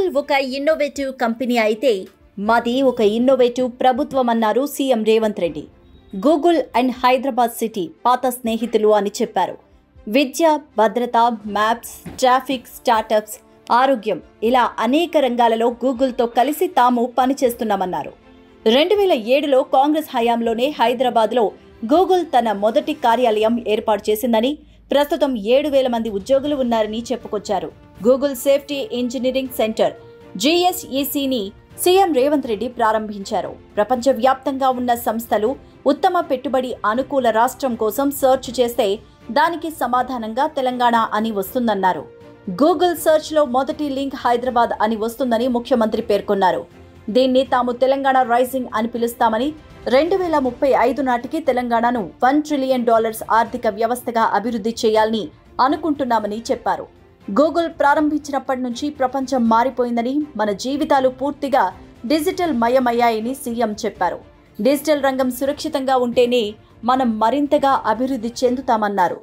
Google ఒక innovative company అయితే మాది ఒక ఇన్నోవేటివ్ ప్రభుత్వం అన్నారు CM Revanth Reddy. Google and Hyderabad city పాత స్నేహితులు అని చెప్పారు. విద్య, భద్రత, మ్యాప్స్, ట్రాఫిక్, స్టార్టప్స్, ఆరోగ్యం ఇలా అనేక రంగాలలో గూగుల్తో కలిసి తాము పనిచేస్తున్నామన్నారు. 2007లో కాంగ్రెస్ హయాంలోనే హైదరాబాద్లో గూగుల్ తన మొదటి కార్యాలయం ఏర్పాటు చేసిందని, ప్రస్తుతం 7,000 మంది ఉద్యోగులు ఉన్నారని చెప్పుకొచ్చారు. గూగుల్ సేఫ్టీ ఇంజనీరింగ్ సెంటర్ GSECని సీఎం రేవంత్ రెడ్డి ప్రారంభించారు. ప్రపంచవ్యాప్తంగా ఉన్న సంస్థలు ఉత్తమ పెట్టుబడి అనుకూల రాష్ట్రం కోసం సెర్చ్ చేస్తే దానికి సమాధానంగా తెలంగాణ అని వస్తుందన్నారు. గూగుల్ సెర్చ్లో మొదటి లింక్ హైదరాబాద్ అని వస్తుందని ముఖ్యమంత్రి పేర్కొన్నారు. దీన్ని తాము తెలంగాణ రైజింగ్ అని పిలుస్తామని, 2035 నాటికి తెలంగాణను $1 ట్రిలియన్ ఆర్థిక వ్యవస్థగా అభివృద్ధి చేయాలని అనుకుంటున్నామని చెప్పారు. గూగుల్ ప్రారంభించినప్పటి నుంచి ప్రపంచం మారిపోయిందని, మన జీవితాలు పూర్తిగా డిజిటల్ మయమయ్యాయని సీఎం చెప్పారు. డిజిటల్ రంగం సురక్షితంగా ఉంటేనే మనం మరింతగా అభివృద్ధి చెందుతామన్నారు.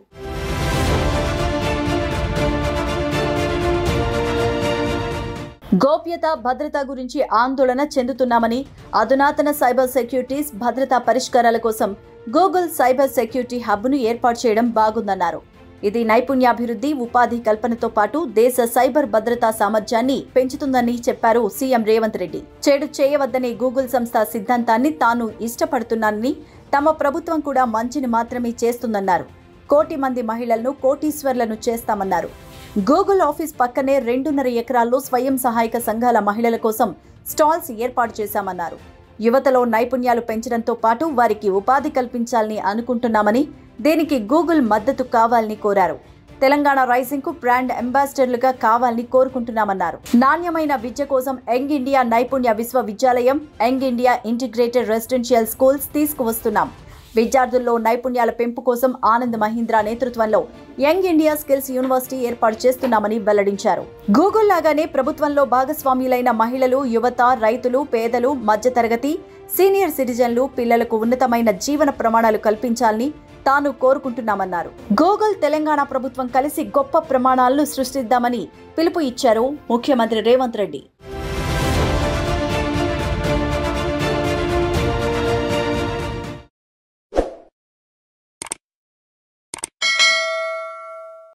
గోప్యత, భద్రత గురించి ఆందోళన చెందుతున్నామని, అధునాతన సైబర్ సెక్యూరిటీస్, భద్రతా పరిష్కారాల కోసం గూగుల్ సైబర్ సెక్యూరిటీ హబ్ను ఏర్పాటు చేయడం బాగుందన్నారు. ఇది నైపుణ్యాభివృద్ధి, ఉపాధి కల్పనతో పాటు దేశ సైబర్ భద్రతా సామర్థ్యాన్ని పెంచుతుందని చెప్పారు సీఎం రేవంత్ రెడ్డి. చెడు చేయవద్దనే గూగుల్ సంస్థ సిద్ధాంతాన్ని తాను ఇష్టపడుతున్నానని, తమ ప్రభుత్వం కూడా మంచిని మాత్రమే చేస్తుందన్నారు. 1 కోటి మంది మహిళలను కోటీశ్వర్లను చేస్తామన్నారు. గూగుల్ ఆఫీస్ పక్కనే 2.5 ఎకరాల్లో స్వయం సహాయక సంఘాల మహిళల కోసం స్టాల్స్ ఏర్పాటు చేశామన్నారు. యువతలో నైపుణ్యాలు పెంచడంతో పాటు వారికి ఉపాధి కల్పించాలని అనుకుంటున్నామని, దీనికి గూగుల్ మద్దతు కావాలని కోరారు. తెలంగాణ రైజింగ్ కు బ్రాండ్ అంబాసిడర్లుగా కావాలని కోరుకుంటున్నామన్నారు. నాణ్యమైన విద్య కోసం యంగ్ ఇండియా నైపుణ్య విశ్వవిద్యాలయం, young India integrated residential schools తీసుకువస్తున్నాం. విద్యార్థుల్లో నైపుణ్యాల పెంపు కోసం ఆనంద్ మహీంద్రా నేతృత్వంలో యంగ్ ఇండియా స్కిల్స్ యూనివర్సిటీ ఏర్పాటు చేస్తున్నామని వెల్లడించారు. గూగుల్ లాగానే ప్రభుత్వంలో భాగస్వామ్యులైన మహిళలు, యువత, రైతులు, పేదలు, మధ్యతరగతి, సీనియర్ సిటిజన్లు, పిల్లలకు ఉన్నతమైన జీవన ప్రమాణాలు కల్పించాలని తాను కోరుకుంటున్నామన్నారు. గూగుల్, తెలంగాణ ప్రభుత్వం కలిసి గొప్ప ప్రమాణాలను సృష్టిద్దామని పిలుపు ఇచ్చారు ముఖ్యమంత్రి రేవంత్ రెడ్డి.